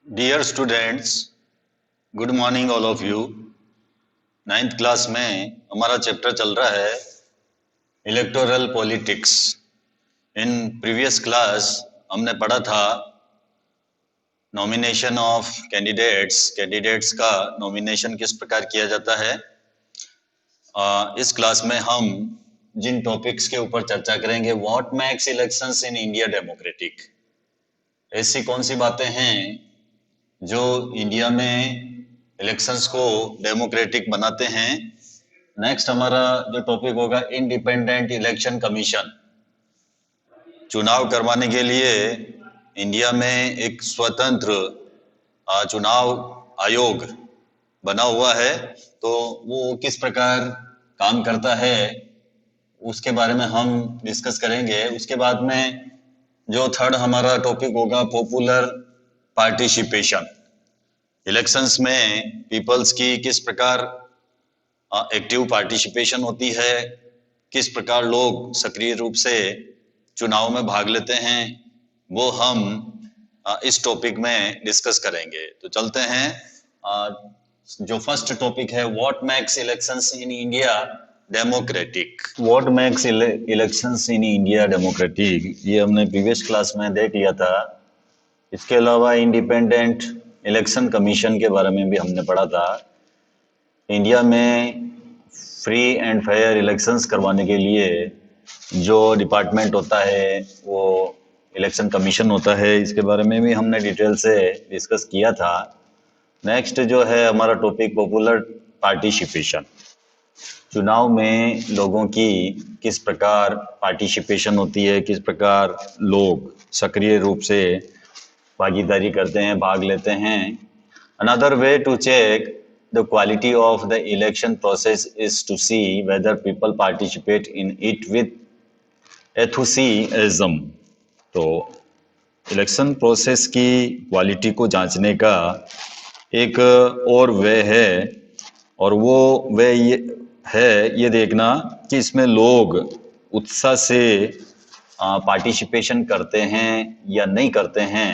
Dear students, good morning all of you. Ninth class में हमारा chapter चल रहा है electoral politics. In previous class हमने पढ़ा था नॉमिनेशन ऑफ कैंडिडेट्स का नॉमिनेशन किस प्रकार किया जाता है। इस क्लास में हम जिन टॉपिक्स के ऊपर चर्चा करेंगे, what makes elections in India democratic. ऐसी कौन सी बातें हैं जो इंडिया में इलेक्शंस को डेमोक्रेटिक बनाते हैं। नेक्स्ट हमारा जो टॉपिक होगा इंडिपेंडेंट इलेक्शन कमीशन। चुनाव करवाने के लिए इंडिया में एक स्वतंत्र चुनाव आयोग बना हुआ है, तो वो किस प्रकार काम करता है उसके बारे में हम डिस्कस करेंगे। उसके बाद में जो थर्ड हमारा टॉपिक होगा पॉपुलर पार्टिसिपेशन। इलेक्शंस में पीपल्स की किस प्रकार एक्टिव पार्टिसिपेशन होती है, किस प्रकार लोग सक्रिय रूप से चुनाव में भाग लेते हैं, वो हम इस टॉपिक में डिस्कस करेंगे। तो चलते हैं। जो फर्स्ट टॉपिक है, what makes elections in India democratic. What makes elections in India democratic, ये हमने प्रीवियस क्लास में देख लिया था। इसके अलावा इंडिपेंडेंट इलेक्शन कमीशन के बारे में भी हमने पढ़ा था। इंडिया में फ्री एंड फेयर इलेक्शंस करवाने के लिए जो डिपार्टमेंट होता है वो इलेक्शन कमीशन होता है। इसके बारे में भी हमने डिटेल से डिस्कस किया था। नेक्स्ट जो है हमारा टॉपिक पॉपुलर पार्टिसिपेशन। चुनाव में लोगों की किस प्रकार पार्टिसिपेशन होती है, किस प्रकार लोग सक्रिय रूप से भागीदारी करते हैं, भाग लेते हैं। Another way to check the quality of the election process is to see whether people participate in it with enthusiasm। तो इलेक्शन प्रोसेस की क्वालिटी को जांचने का एक और वे है, और वो वे ये देखना कि इसमें लोग उत्साह से पार्टिसिपेशन करते हैं या नहीं करते हैं।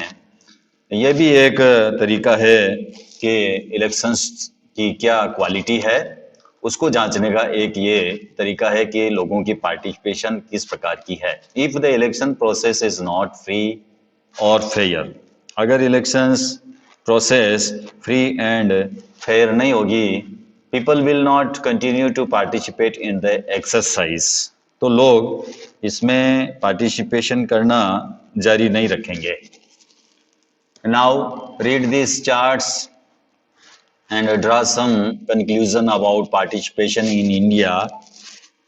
यह भी एक तरीका है कि इलेक्शंस की क्या क्वालिटी है, उसको जांचने का एक ये तरीका है कि लोगों की पार्टिसिपेशन किस प्रकार की है। If the election process is not free और फेयर, अगर elections process free and fair नहीं होगी, people will not continue to participate in the exercise, तो लोग इसमें पार्टिसिपेशन करना जारी नहीं रखेंगे। Now read these charts and draw some conclusion about participation in India।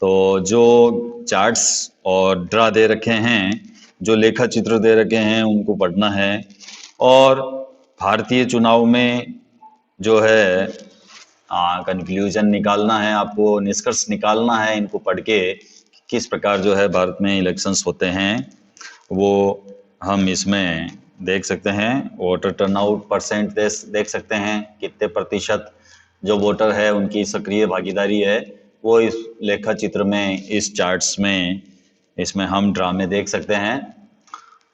तो जो चार्ट्स और ड्रा दे रखे हैं, जो लेखा चित्र दे रखे हैं, उनको पढ़ना है और भारतीय चुनाव में जो है कंक्लूजन निकालना है, आपको निष्कर्ष निकालना है। इनको पढ़ के किस प्रकार जो है भारत में इलेक्शंस होते हैं वो हम इसमें देख सकते हैं। वोटर टर्नआउट परसेंट देख सकते हैं, कितने प्रतिशत जो वोटर है उनकी सक्रिय भागीदारी है, वो इस लेखा चित्र में, इस चार्ट्स में, इसमें हम ड्रा में देख सकते हैं।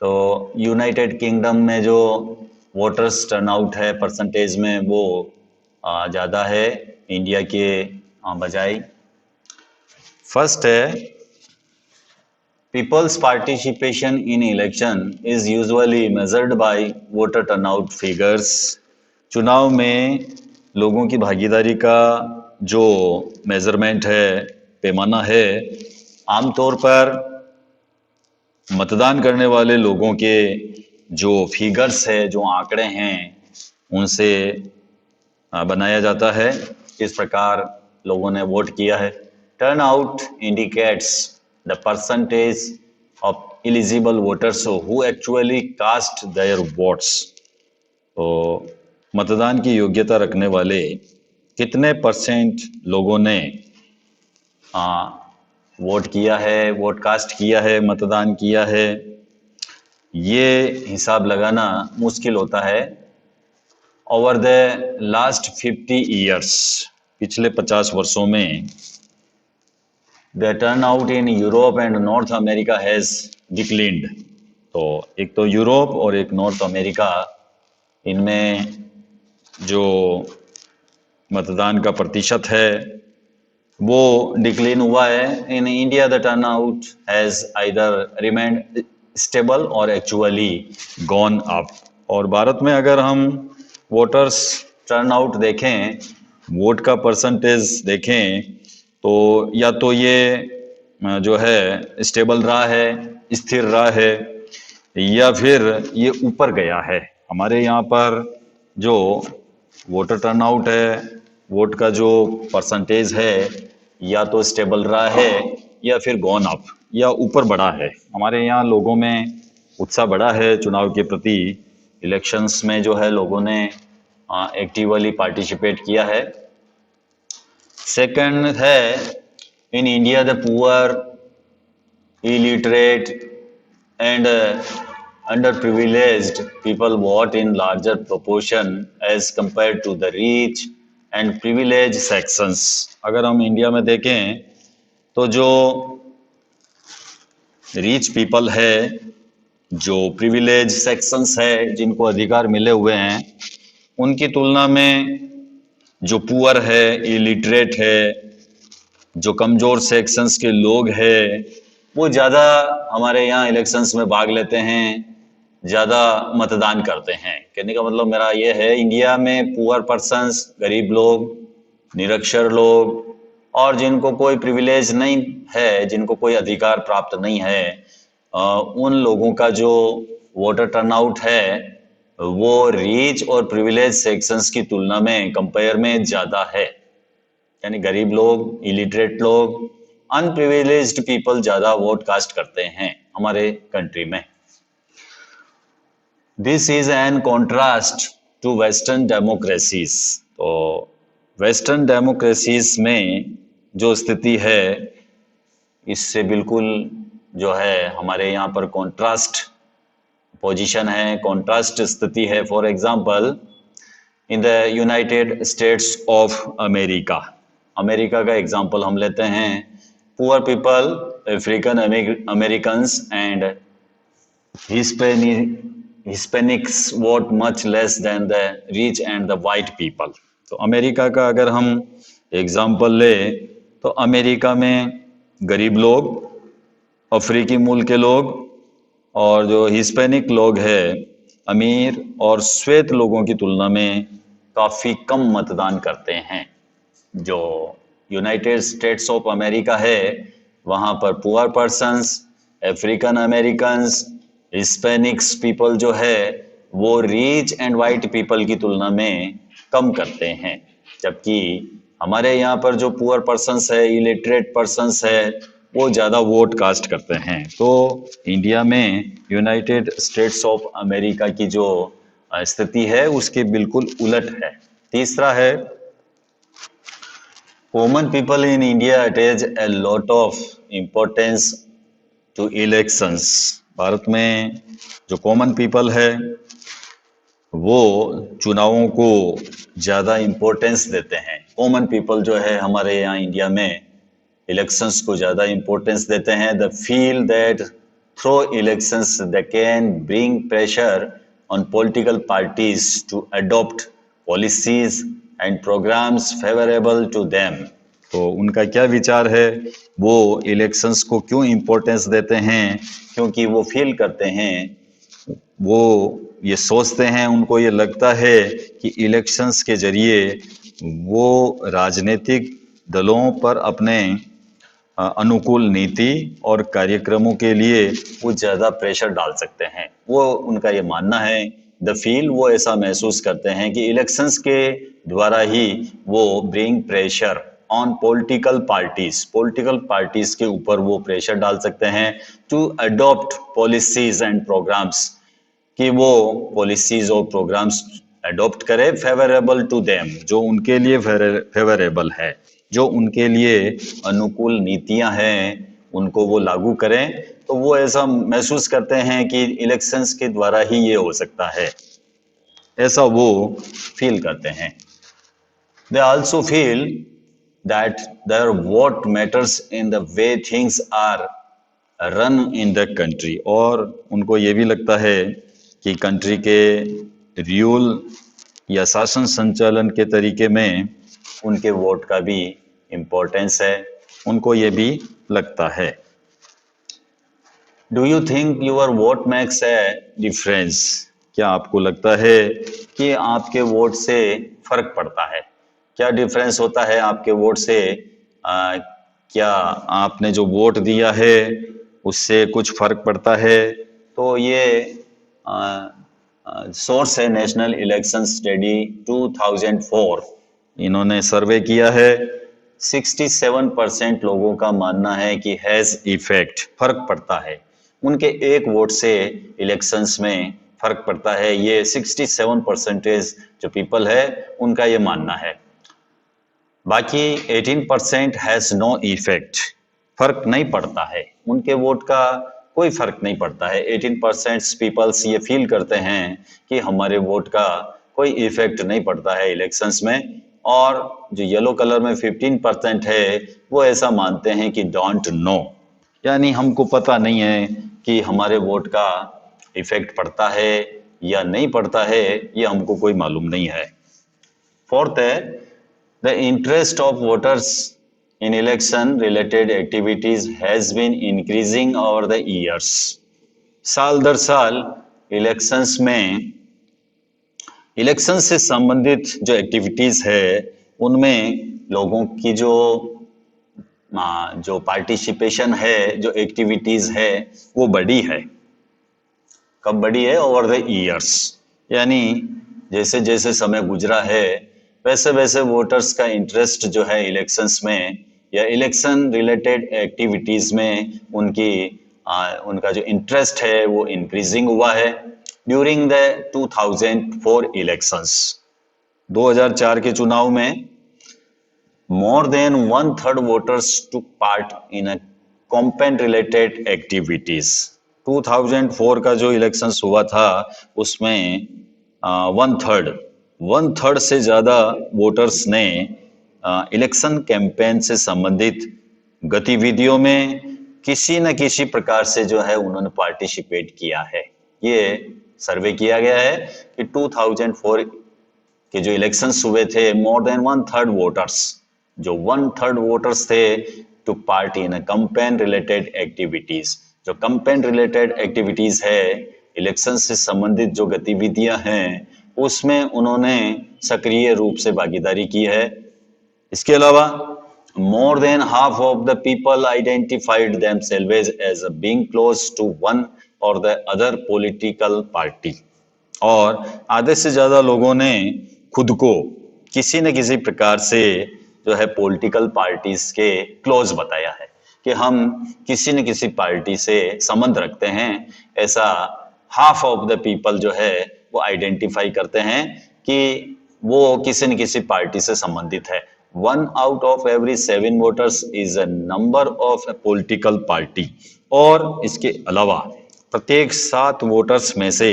तो यूनाइटेड किंगडम में जो वोटर्स टर्नआउट है परसेंटेज में, वो ज़्यादा है इंडिया के बजाय। फर्स्ट है, People's participation in election is usually measured by voter turnout figures। चुनाव में लोगों की भागीदारी का जो मेजरमेंट है, पैमाना है, आमतौर पर मतदान करने वाले लोगों के जो फिगर्स है, जो आंकड़े हैं, उनसे बनाया जाता है। किस प्रकार लोगों ने वोट किया है। Turnout indicates the percentage of eligible voters who actually cast their votes। तो मतदान की योग्यता रखने वाले कितने परसेंट लोगों ने वोट किया है, वोट कास्ट किया है, मतदान किया है, ये हिसाब लगाना मुश्किल होता है। ओवर द लास्ट 50 ईयर्स, पिछले 50 वर्षों में The turnout in Europe and North America has declined। तो एक तो यूरोप और एक नॉर्थ अमेरिका इनमें जो मतदान का प्रतिशत है वो डिक्लाइन हुआ है। In India the turn out has either remained stable और एक्चुअली गॉन अप। और भारत में अगर हम वोटर्स टर्न आउट देखें, वोट का परसेंटेज देखें, तो या तो ये जो है स्टेबल रहा है, स्थिर रहा है, या फिर ये ऊपर गया है। हमारे यहाँ पर जो वोटर टर्नआउट है, वोट का जो परसेंटेज है, या तो स्टेबल रहा है या फिर गॉन अप, या ऊपर बढ़ा है। हमारे यहाँ लोगों में उत्साह बढ़ा है चुनाव के प्रति। इलेक्शंस में जो है लोगों ने एक्टिवली पार्टिसिपेट किया है। सेकंड है, in India the poor, illiterate and underprivileged people vote in larger proportion as compared to the rich and privileged sections। अगर हम इंडिया में देखें तो जो रिच पीपल है, जो प्रिविलेज सेक्शंस है, जिनको अधिकार मिले हुए हैं, उनकी तुलना में जो पुअर है, इलिटरेट है, जो कमजोर सेक्शंस के लोग हैं, वो ज़्यादा हमारे यहाँ इलेक्शंस में भाग लेते हैं, ज़्यादा मतदान करते हैं। कहने का मतलब मेरा ये है, इंडिया में पुअर पर्सन्स, गरीब लोग, निरक्षर लोग, और जिनको कोई प्रिविलेज नहीं है, जिनको कोई अधिकार प्राप्त नहीं है, उन लोगों का जो वोटर टर्नआउट है वो रिच और प्रिविलेज सेक्शंस की तुलना में कंपेयर में ज़्यादा है। यानी गरीब लोग, इलिटरेट लोग, अनप्रिविलेज्ड पीपल ज़्यादा वोट कास्ट करते हैं हमारे कंट्री में। This is an contrast to western democracies. तो वेस्टर्न डेमोक्रेसीज में जो स्थिति है, इससे बिल्कुल जो है हमारे यहाँ पर कॉन्ट्रास्ट पोजीशन है, कॉन्ट्रास्ट स्थिति है। For example, in the United states of America, America का एग्जांपल हम लेते हैं। Poor people, African Americans and Hispanics vote much less than the rich and the white people. तो अमेरिका का अगर हम एग्जांपल ले तो अमेरिका में गरीब लोग, अफ्रीकी मूल के लोग, और जो हिस्पैनिक लोग हैं, अमीर और श्वेत लोगों की तुलना में काफ़ी कम मतदान करते हैं। जो यूनाइटेड स्टेट्स ऑफ अमेरिका है, वहाँ पर poor persons, African Americans, Hispanics people जो है वो रिच एंड वाइट पीपल की तुलना में कम करते हैं। जबकि हमारे यहाँ पर जो पुअर पर्सन्स है, इलिटरेट पर्सन्स है, वो ज़्यादा वोट कास्ट करते हैं। तो इंडिया में यूनाइटेड स्टेट्स ऑफ अमेरिका की जो स्थिति है उसके बिल्कुल उलट है। तीसरा है, common people in India attach a lot of importance to elections. Bharat में जो कॉमन पीपल है वो चुनावों को ज़्यादा इम्पोर्टेंस देते हैं। कॉमन पीपल जो है हमारे यहाँ इंडिया में इलेक्शंस को ज़्यादा इम्पोर्टेंस देते हैं। The feel that through elections they can bring pressure on political parties to adopt policies and programmes favourable to them. तो उनका क्या विचार है, वो इलेक्शंस को क्यों इम्पोर्टेंस देते हैं? क्योंकि वो फील करते हैं, वो ये सोचते हैं, उनको ये लगता है कि इलेक्शंस के जरिए वो राजनीतिक दलों पर अपने अनुकूल नीति और कार्यक्रमों के लिए वो ज़्यादा प्रेशर डाल सकते हैं। वो उनका ये मानना है, द फील, वो ऐसा महसूस करते हैं कि इलेक्शंस के द्वारा ही वो bring pressure on political parties के ऊपर वो प्रेशर डाल सकते हैं to adopt policies and programmes, कि वो पॉलिसीज और प्रोग्राम्स अडॉप्ट करे फेवरेबल टू देम, जो उनके लिए फेवरेबल है, जो उनके लिए अनुकूल नीतियां हैं, उनको वो लागू करें। तो वो ऐसा महसूस करते हैं कि इलेक्शंस के द्वारा ही ये हो सकता है, ऐसा वो फील करते हैं। They also feel that their vote matters in the way things are run in the country. और उनको ये भी लगता है कि कंट्री के रूल या शासन संचालन के तरीके में उनके वोट का भी इम्पोर्टेंस है, उनको ये भी लगता है। Do you think your vote makes a difference? क्या आपको लगता है कि आपके वोट से फर्क पड़ता है? क्या डिफरेंस होता है आपके वोट से? क्या आपने जो वोट दिया है उससे कुछ फर्क पड़ता है? तो ये सोर्स है नेशनल इलेक्शन स्टडी 2004। इन्होंने सर्वे किया है। 67% लोगों का मानना है कि हैज इफेक्ट, फर्क पड़ता है, उनके एक वोट से इलेक्शंस में फर्क पड़ता है। ये 67% जो पीपल है उनका ये मानना है। बाकी 18% हैज नो इफेक्ट, फर्क नहीं पड़ता है, उनके वोट का कोई फर्क नहीं पड़ता है। 18% पीपल्स ये फील करते हैं कि हमारे वोट का कोई इफेक्ट नहीं पड़ता है इलेक्शंस में। और जो येलो कलर में 15% है वो ऐसा मानते हैं कि डोंट नो, यानी हमको पता नहीं है कि हमारे वोट का इफेक्ट पड़ता है या नहीं पड़ता है, ये हमको कोई मालूम नहीं है। फोर्थ है the interest of voters in election related activities has been increasing over the years. साल दर साल इलेक्शंस में इलेक्शन से संबंधित जो एक्टिविटीज है उनमें लोगों की जो पार्टिसिपेशन है, जो एक्टिविटीज है वो बढ़ी है। कब बढ़ी है? ओवर द ईयर्स, यानी जैसे जैसे समय गुजरा है वैसे वैसे वोटर्स का इंटरेस्ट जो है इलेक्शंस में या इलेक्शन रिलेटेड एक्टिविटीज में उनका जो इंटरेस्ट है वो इंक्रीजिंग हुआ है। ड्यूरिंग द 2004 इलेक्शंस, 2004 के चुनाव में more than 1/3 voters took part in a campaign related activities। 2004 का जो इलेक्शंस हुआ था उसमें वन थर्ड से ज्यादा वोटर्स ने इलेक्शन कैंपेन से संबंधित गतिविधियों में किसी न किसी प्रकार से जो है उन्होंने पार्टिसिपेट किया है। ये सर्वे किया गया है कि 2004 के जो इलेक्शंस हुए थे, मोर देन 1/3 वोटर्स, जो 1/3 वोटर्स थे, to part in campaign related activities. जो कैंपेन रिलेटेड एक्टिविटीज है, इलेक्शन से संबंधित जो गतिविधियां हैं उसमें उन्होंने सक्रिय रूप से भागीदारी की है। इसके अलावा more than half of the people identified themselves as being close to one or the other political party. और आधे से ज्यादा लोगों ने खुद को किसी न किसी प्रकार से जो है पॉलिटिकल पार्टीज के क्लोज बताया है कि हम किसी न किसी पार्टी से संबंध रखते हैं। ऐसा हाफ ऑफ द पीपल जो है वो आइडेंटिफाई करते हैं कि वो किसी न किसी पार्टी से संबंधित है। 1 out of every 7 voters is a number of a political party. और इसके अलावा प्रत्येक 7 वोटर्स में से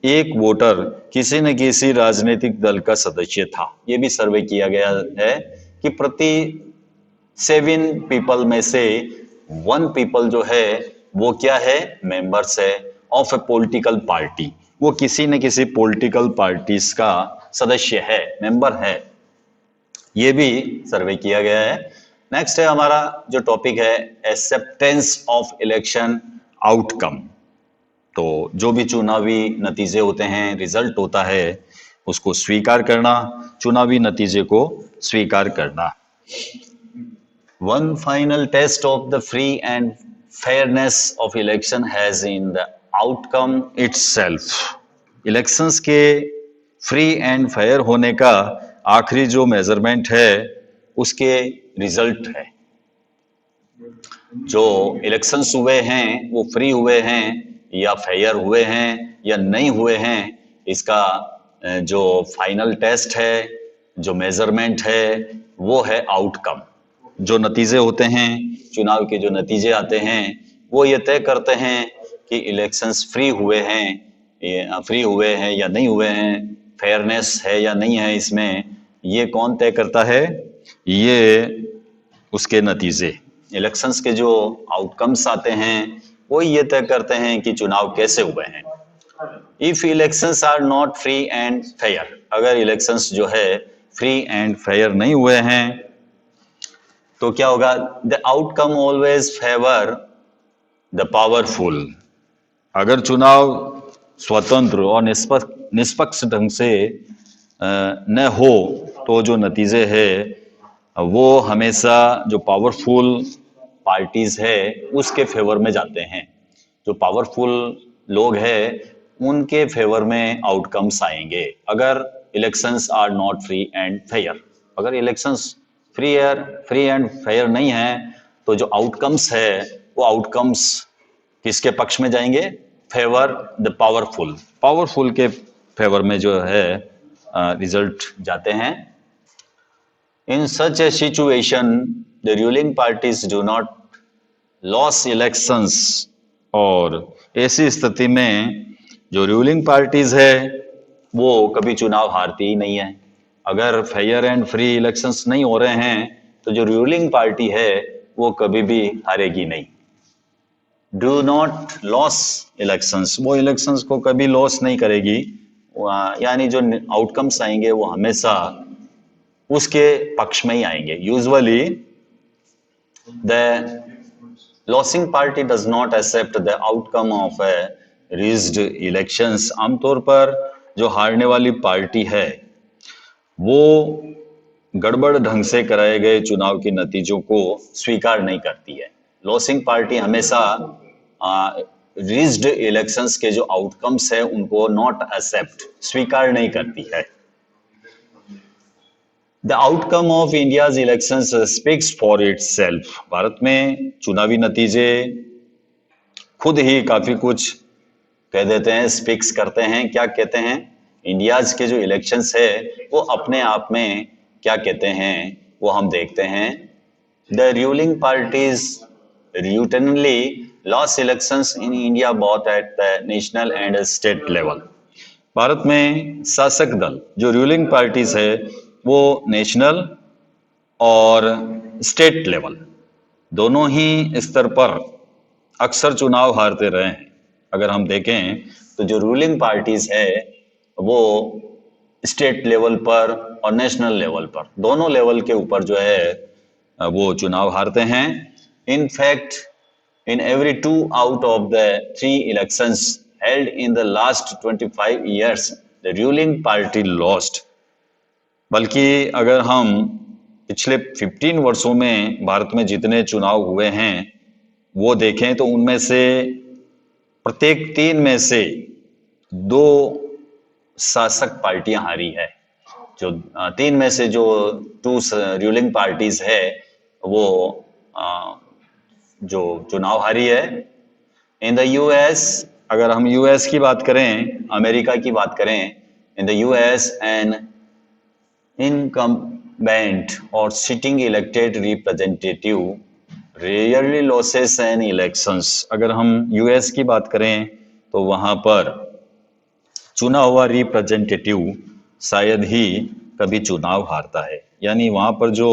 एक वोटर किसी न किसी राजनीतिक दल का सदस्य था। ये भी सर्वे किया गया है कि प्रति 7 पीपल में से 1 पीपल जो है वो क्या है? मेंबर्स है ऑफ ए पॉलिटिकल पार्टी। वो किसी न किसी पॉलिटिकल पार्टीज का सदस्य है, मेंबर है। ये भी सर्वे किया गया है। नेक्स्ट है हमारा जो टॉपिक है एक्सेप्टेंस ऑफ इलेक्शन आउटकम। तो जो भी चुनावी नतीजे होते हैं, रिजल्ट होता है, उसको स्वीकार करना, चुनावी नतीजे को स्वीकार करना। One final test of the free and fairness of election has in the outcome itself. Elections के फ्री एंड फेयर होने का आखिरी जो मेजरमेंट है उसके रिजल्ट है। जो इलेक्शंस हुए हैं वो फ्री हुए हैं या फेयर हुए हैं या नहीं हुए हैं, इसका जो फाइनल टेस्ट है, जो मेजरमेंट है, वो है आउटकम। जो नतीजे होते हैं, चुनाव के जो नतीजे आते हैं, वो ये तय करते हैं कि इलेक्शंस फ्री हुए हैं या नहीं हुए हैं, फेयरनेस है या नहीं है इसमें। ये कौन तय करता है? ये उसके नतीजे, इलेक्शंस के जो आउटकम्स आते हैं वो ये तय करते हैं कि चुनाव कैसे हुए हैं। If elections are not free and fair, अगर इलेक्शंस जो है फ्री एंड फेयर नहीं हुए हैं तो क्या होगा? The outcome always favour the powerful. अगर चुनाव स्वतंत्र और निष्पक्ष ढंग से न हो तो जो नतीजे है वो हमेशा जो पावरफुल पार्टीज है उसके फेवर में जाते हैं। जो पावरफुल लोग हैं उनके फेवर में आउटकम्स आएंगे अगर elections are not free and fair. अगर इलेक्शंस फ्री एंड फेयर नहीं है तो जो आउटकम्स है वो आउटकम्स किसके पक्ष में जाएंगे? फेवर द पावरफुल, पावरफुल के फेवर में जो है रिजल्ट जाते हैं। In such a situation the ruling parties do not loss elections, और ऐसी स्थिति में जो रूलिंग पार्टीज है वो कभी चुनाव हारती ही नहीं है। अगर फेयर एंड फ्री इलेक्शंस नहीं हो रहे हैं तो जो रूलिंग पार्टी है वो कभी भी हारेगी नहीं। डू नॉट लॉस इलेक्शंस, वो इलेक्शंस को कभी लॉस नहीं करेगी, यानी जो आउटकम्स आएंगे वो हमेशा उसके पक्ष में ही आएंगे। Usually the losing party does not accept the outcome of a rigged elections. आमतौर पर जो हारने वाली पार्टी है वो गड़बड़ ढंग से कराए गए चुनाव के नतीजों को स्वीकार नहीं करती है। लॉसिंग पार्टी हमेशा रिज्ड इलेक्शंस के जो आउटकम्स है उनको नॉट एक्सेप्ट, स्वीकार नहीं करती है। The outcome of India's elections speaks for itself. Bharat में चुनावी नतीजे खुद ही काफी कुछ कह देते हैं, स्पीक्स करते हैं। क्या कहते हैं? इंडियाज के जो इलेक्शंस है वो अपने आप में क्या कहते हैं वो हम देखते हैं। The ruling parties routinely lost elections in India both at the national and state level। Bharat में शासक दल जो रूलिंग पार्टीज है वो नेशनल और स्टेट लेवल दोनों ही स्तर पर अक्सर चुनाव हारते रहे हैं। अगर हम देखें तो जो रूलिंग पार्टीज है वो स्टेट लेवल पर और नेशनल लेवल पर, दोनों लेवल के ऊपर जो है वो चुनाव हारते हैं। In fact, in every 2 out of the 3 elections held in the last 25 years, the ruling party lost। बल्कि अगर हम पिछले 15 वर्षों में भारत में जितने चुनाव हुए हैं वो देखें तो उनमें से प्रत्येक 3 में से 2 शासक पार्टियां हारी है। जो 3 में से जो 2 रूलिंग पार्टीज है वो जो चुनाव हारी है। इन द यूएस, अगर हम यूएस की बात करें, अमेरिका की बात करें, in the US an incumbent और sitting elected representative rarely loses an elections. अगर हम यूएस की बात करें तो वहां पर चुना हुआ रिप्रेजेंटेटिव शायद ही कभी चुनाव हारता है। यानी वहां पर जो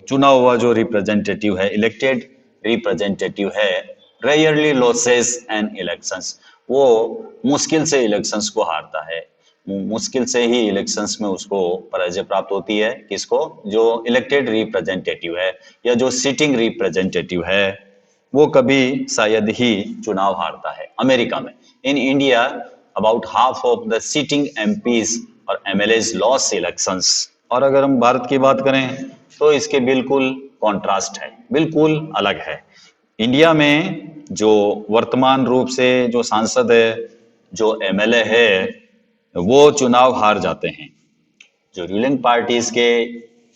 चुना हुआ जो रिप्रेजेंटेटिव है, इलेक्टेड रिप्रेजेंटेटिव है, रेयरली लॉसेस एन इलेक्शंस, वो मुश्किल से इलेक्शंस को हारता है। मुश्किल से ही इलेक्शंस में उसको पराजय प्राप्त होती है। किसको? जो इलेक्टेड रिप्रेजेंटेटिव है या जो सिटिंग रिप्रेजेंटेटिव है वो कभी शायद ही चुनाव हारता है। अमेरिका में, in India about half of the sitting MPs और एमएलएज लॉस इलेक्शंस। और अगर हम भारत की बात करें तो इसके बिल्कुल कॉन्ट्रास्ट है, बिल्कुल अलग है। इंडिया में जो वर्तमान रूप से जो सांसद है, जो एमएलए है, वो चुनाव हार जाते हैं। जो रूलिंग पार्टीज के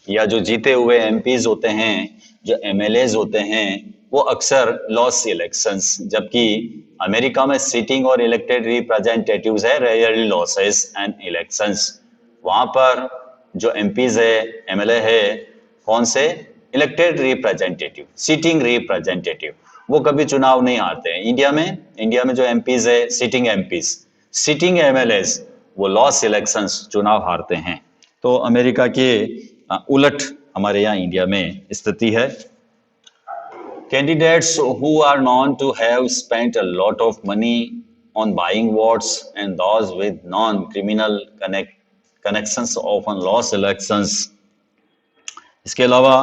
या जो जीते हुए एमपीज होते हैं, जो एमएलएज होते हैं, वो अक्सर लॉस इलेक्शंस, जबकि अमेरिका में सिटिंग और इलेक्टेड रिप्रेजेंटेटिव्स है रेयरली लॉसेस एंड इलेक्शंस। वहां पर जो एमपीज है, एमएलए है, कौन से? इलेक्टेड रिप्रेजेंटेटिव, सिटिंग रिप्रेजेंटेटिव, वो कभी चुनाव नहीं हारते हैं। इंडिया में जो एमपीज है, सिटिंग एमपीज, सिटिंग एमएलएज, वो लॉस इलेक्शंस, चुनाव हारते हैं। तो अमेरिका के उलट हमारे यहाँ इंडिया में स्थिति है। Candidates who are known to have spent a lot of money on buying votes and those with non-criminal connections often lost elections. इसके अलावा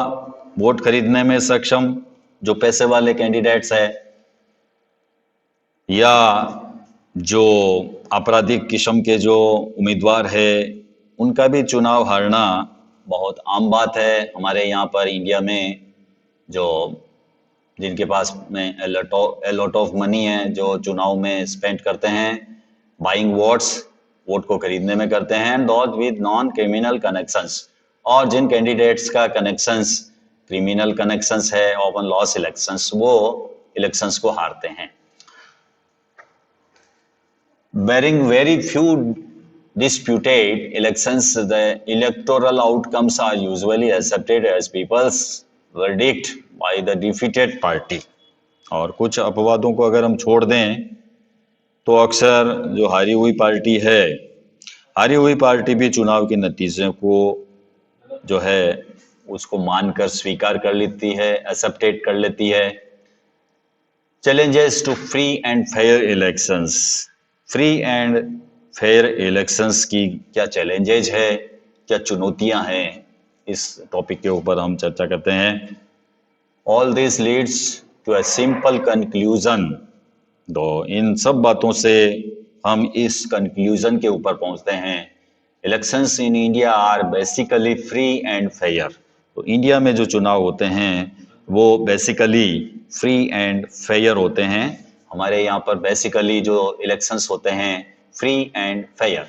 वोट खरीदने में सक्षम जो पैसे वाले कैंडिडेट्स है या जो आपराधिक किस्म के जो उम्मीदवार है उनका भी चुनाव हारना बहुत आम बात है हमारे यहाँ पर इंडिया में। जो जिनके पास में लॉट ऑफ मनी है जो चुनाव में स्पेंड करते हैं बाइंग वोट्स वोट को खरीदने में करते हैं those with non criminal connections और जिन कैंडिडेट्स का कनेक्शंस क्रिमिनल कनेक्शंस है ऑफन लॉस इलेक्शंस वो इलेक्शंस को हारते हैं। Bearing very few disputed elections, the electoral outcomes are usually accepted as people's verdict by the defeated party. और कुछ अपवादों को अगर हम छोड़ दें तो अक्सर जो हारी हुई पार्टी है हारी हुई पार्टी भी चुनाव के नतीजे को जो है उसको मानकर स्वीकार कर लेती है एक्सेप्टेड कर लेती है। Challenges to free and fair elections free and fair elections की क्या चैलेंजेज है क्या चुनौतियां हैं इस टॉपिक के ऊपर हम चर्चा करते हैं। All this leads to a simple conclusion तो इन सब बातों से हम इस कंक्लूजन के ऊपर पहुंचते हैं elections in India are basically free and fair. तो इंडिया में जो चुनाव होते हैं वो बेसिकली फ्री एंड फेयर होते हैं। हमारे यहाँ पर बेसिकली जो इलेक्शंस होते हैं फ्री एंड फेयर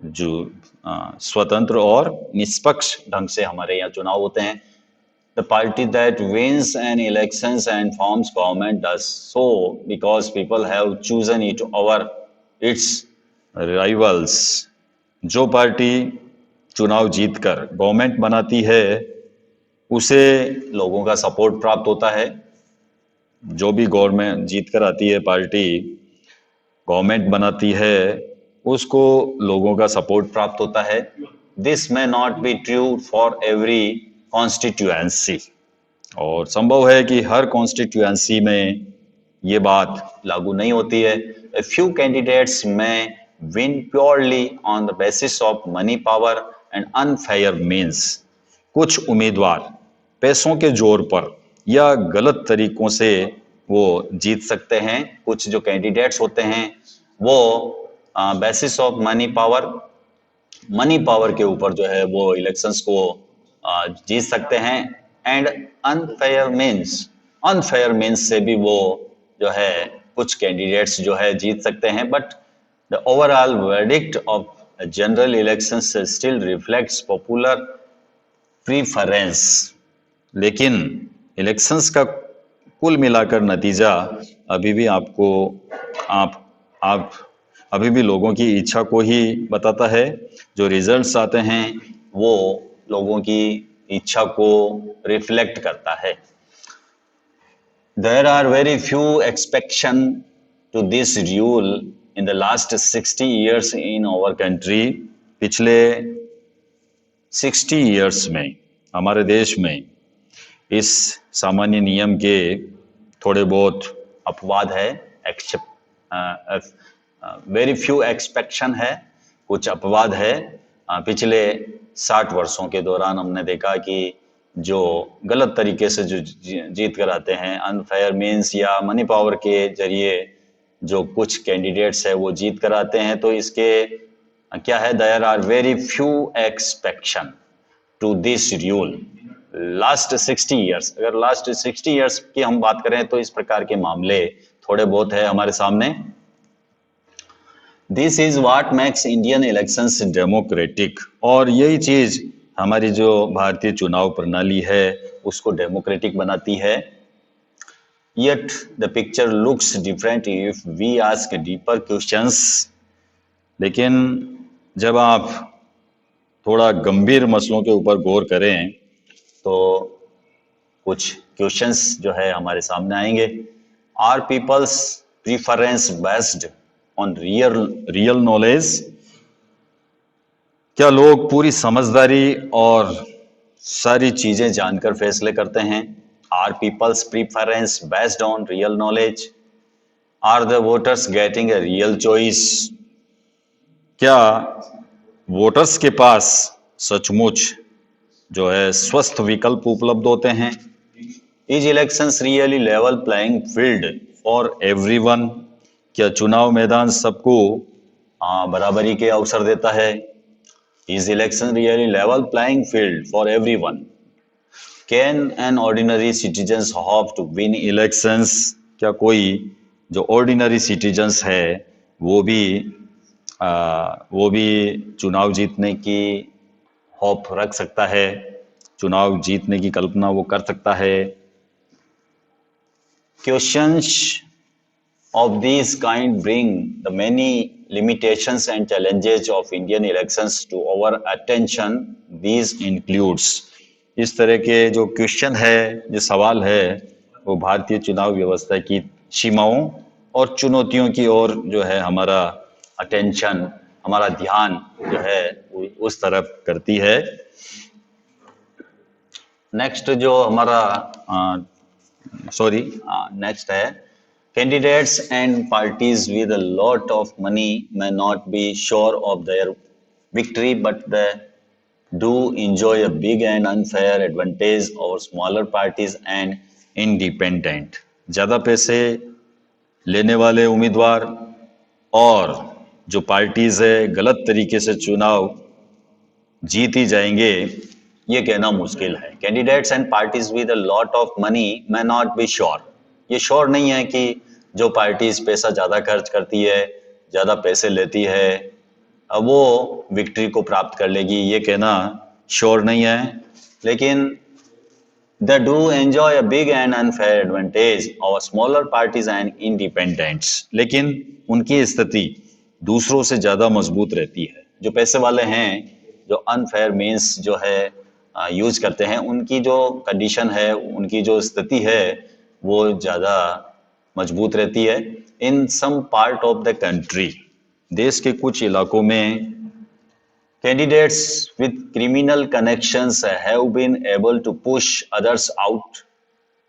जो स्वतंत्र और निष्पक्ष ढंग से हमारे यहाँ चुनाव होते हैं। The party that wins an elections and forms government does so because people have chosen it over its rivals. जो पार्टी चुनाव जीतकर गवर्नमेंट बनाती है उसे लोगों का सपोर्ट प्राप्त होता है। जो भी गवर्नमेंट जीत कर आती है पार्टी गवर्नमेंट बनाती है उसको लोगों का सपोर्ट प्राप्त होता है। This may not be true for every constituency और संभव है कि हर कॉन्स्टिट्यूएंसी में ये बात लागू नहीं होती है। A few candidates may win purely on the basis of money power and unfair means. कुछ उम्मीदवार पैसों के जोर पर या गलत तरीकों से वो जीत सकते हैं। कुछ जो कैंडिडेट्स होते हैं वो बेसिस ऑफ मनी पावर के ऊपर जो है वो इलेक्शंस को जीत सकते हैं। एंड अनफेयर मीन्स से भी वो जो है कुछ कैंडिडेट्स जो है जीत सकते हैं। But the overall verdict of general elections still reflects popular preference. लेकिन इलेक्शंस का कुल मिलाकर नतीजा अभी भी आपको आप अभी भी लोगों की इच्छा को ही बताता है। जो रिजल्ट्स आते हैं वो लोगों की इच्छा को रिफ्लेक्ट करता है। There are very few exceptions to this rule in the last 60 years in our country. पिछले 60 years में हमारे देश में इस सामान्य नियम के थोड़े बहुत अपवाद है। वेरी फ्यू एक्सेप्शन है कुछ अपवाद है। पिछले 60 वर्षों के दौरान हमने देखा कि जो गलत तरीके से जो जीत कर आते हैं अनफेयर मीन्स या मनी पावर के जरिए जो कुछ कैंडिडेट्स है वो जीत कर आते हैं। तो इसके क्या है there are very few exception to this rule last 60 years. अगर लास्ट 60 इयर्स की हम बात करें तो इस प्रकार के मामले थोड़े बहुत है हमारे सामने। This is what makes Indian elections democratic और यही चीज हमारी जो भारतीय चुनाव प्रणाली है उसको डेमोक्रेटिक बनाती है। Yet the picture looks different if we ask deeper questions. लेकिन जब आप थोड़ा गंभीर मसलों के ऊपर गौर करें तो कुछ क्वेश्चंस जो है हमारे सामने आएंगे। Are people's preference based on real knowledge? क्या लोग पूरी समझदारी और सारी चीजें जानकर फैसले करते हैं? Are people's preference based on real knowledge? Are the voters getting a real choice? क्या वोटर्स के पास सचमुच जो है स्वस्थ विकल्प उपलब्ध होते हैं? Is elections really level playing field for everyone? क्या चुनाव मैदान सबको बराबरी के अवसर देता है? Is election really level playing field for everyone? Can an ordinary citizens hope to win elections? क्या कोई जो ऑर्डिनरी सिटीजन्स है वो भी चुनाव जीतने की होप रख सकता है, चुनाव जीतने की कल्पना वो कर सकता है? Questions of these kind bring the many limitations and challenges of Indian elections to our attention. These includes, इस तरह के जो क्वेश्चन है, जो सवाल है, वो भारतीय चुनाव व्यवस्था की सीमाओं और चुनौतियों की ओर जो है हमारा अटेंशन, हमारा ध्यान जो है उस तरफ करती है। नेक्स्ट जो हमारा नेक्स्ट है, candidates and parties with a lot of money may not be sure of their victory, but they do enjoy a big and unfair advantage over smaller parties and independent. ज़्यादा पैसे लेने वाले उम्मीदवार और जो पार्टीज है गलत तरीके से चुनाव जीत ही जाएंगे, ये कहना मुश्किल है। Candidates and parties with a lot of money may not be sure. ये श्योर नहीं है कि जो पार्टीज पैसा ज़्यादा खर्च करती है, ज़्यादा पैसे लेती है, वो विक्ट्री को प्राप्त कर लेगी, ये कहना श्योर नहीं है। लेकिन they do enjoy a big and unfair advantage over smaller parties and independents। लेकिन उनकी स्थिति दूसरों से ज़्यादा मजबूत रहती है। जो पैसे वाले हैं, जो अनफेयर मीन्स जो है यूज करते हैं, उनकी जो कंडीशन है, उनकी जो स्थिति है, वो ज़्यादा मजबूत रहती है। In some part of the country, देश के कुछ इलाकों में candidates with criminal connections have been able to push others out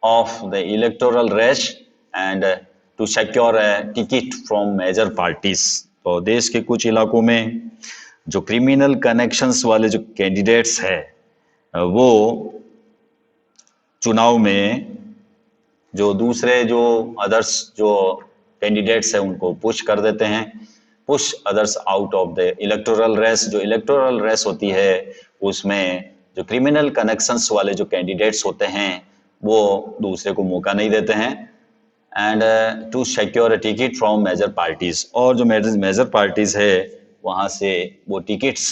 of the electoral race and to secure a ticket from major parties। तो देश के कुछ इलाकों में जो क्रिमिनल कनेक्शंस वाले जो कैंडिडेट्स हैं, वो चुनाव में जो दूसरे जो अदर्स जो कैंडिडेट्स हैं उनको पुश कर देते हैं, push others out of the electoral race. जो इलेक्टोरल रेस होती है उसमें जो क्रिमिनल कनेक्शंस वाले जो कैंडिडेट्स होते हैं वो दूसरे को मौका नहीं देते हैं। And to secure a ticket from major parties, और जो मेजर पार्टीज है वहाँ से वो टिकट्स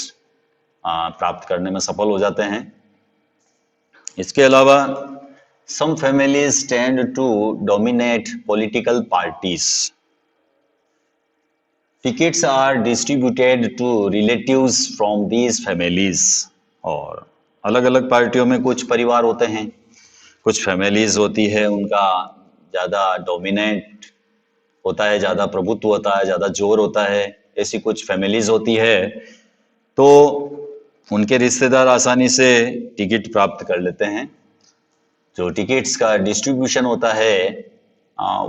प्राप्त करने में सफल हो जाते हैं। इसके अलावा some families tend to dominate political parties। Tickets are distributed to relatives from these families। और अलग अलग पार्टियों में कुछ परिवार होते हैं, कुछ फैमिलीज होती है, उनका ज़्यादा डोमिनेट होता है, ज़्यादा प्रभुत्व होता है, ज़्यादा जोर होता है। ऐसी कुछ फैमिलीज होती है तो उनके रिश्तेदार आसानी से टिकट प्राप्त कर लेते हैं। जो टिकट्स का डिस्ट्रीब्यूशन होता है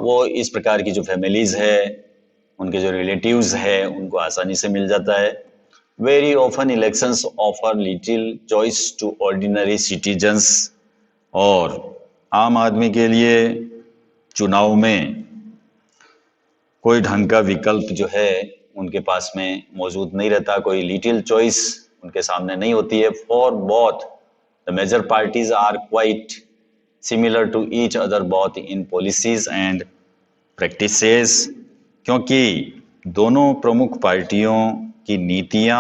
वो इस प्रकार की जो फैमिलीज है, उनके जो रिलेटिव्स है, उनको आसानी से मिल जाता है। Very often elections offer little choice to ordinary citizens, और आम आदमी के लिए चुनाव में कोई ढंग का विकल्प जो है उनके पास में मौजूद नहीं रहता, कोई लिटिल चॉइस उनके सामने नहीं होती है। For both the major parties are quite similar to each other both in policies and practices, क्योंकि दोनों प्रमुख पार्टियों की नीतियां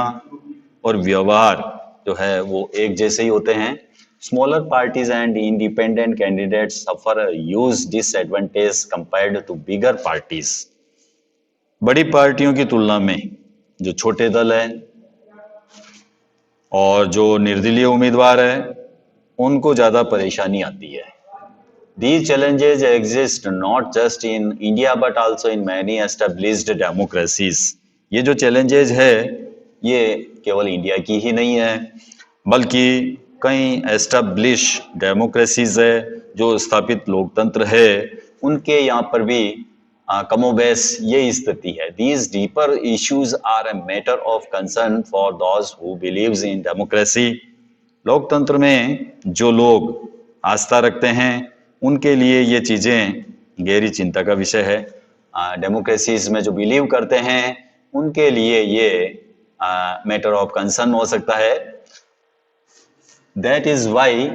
और व्यवहार जो है वो एक जैसे ही होते हैं। Smaller parties and independent candidates suffer a huge disadvantage compared to bigger parties। बड़ी पार्टियों की तुलना में जो छोटे दल है और जो निर्दलीय उम्मीदवार है उनको ज़्यादा परेशानी आती है। These challenges exist not just in India but also in many established democracies। ये जो challenges है ये केवल इंडिया की ही नहीं है, बल्कि कई established democracies है, जो स्थापित लोकतंत्र है, उनके यहाँ पर भी कमोबेश ये स्थिति है। These deeper issues are a matter of concern for those who believes in democracy. लोकतंत्र में जो लोग आस्था रखते हैं उनके लिए ये चीजें गहरी चिंता का विषय है। डेमोक्रेसीज में जो बिलीव करते हैं उनके लिए ये मैटर ऑफ कंसर्न हो सकता है। दैट इज वाई,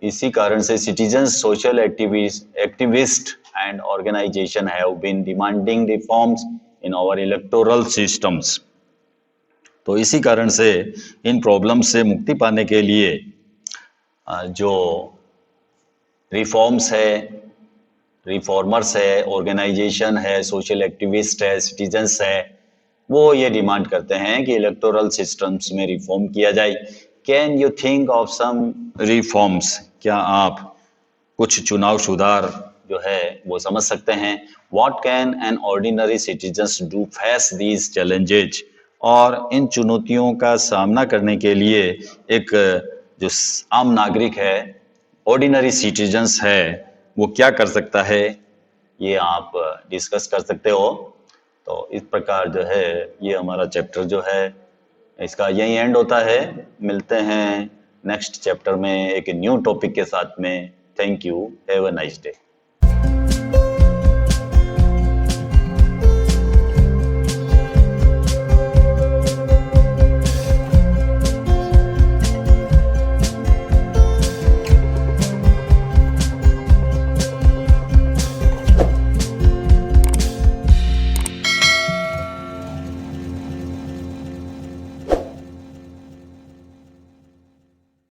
इसी कारण से citizens, social activist and organisation have been demanding reforms in our electoral systems. तो इसी कारण से इन प्रॉब्लम से मुक्ति पाने के लिए जो रिफॉर्म्स है, रिफॉर्मर्स है, ऑर्गेनाइजेशन है, सोशल एक्टिविस्ट है, सिटीजन्स है, वो ये डिमांड करते हैं कि इलेक्टोरल सिस्टम्स में रिफॉर्म किया जाए। Can you think of some reforms? क्या आप कुछ चुनाव सुधार जो है वो समझ सकते हैं? What can an ordinary citizens do face these challenges? और इन चुनौतियों का सामना करने के लिए एक जो आम नागरिक है, ऑर्डिनरी सिटीजन्स है, वो क्या कर सकता है, ये आप डिस्कस कर सकते हो। तो इस प्रकार जो है ये हमारा चैप्टर जो है इसका यही एंड होता है। मिलते हैं नेक्स्ट चैप्टर में एक न्यू टॉपिक के साथ में। Thank you, have a nice day.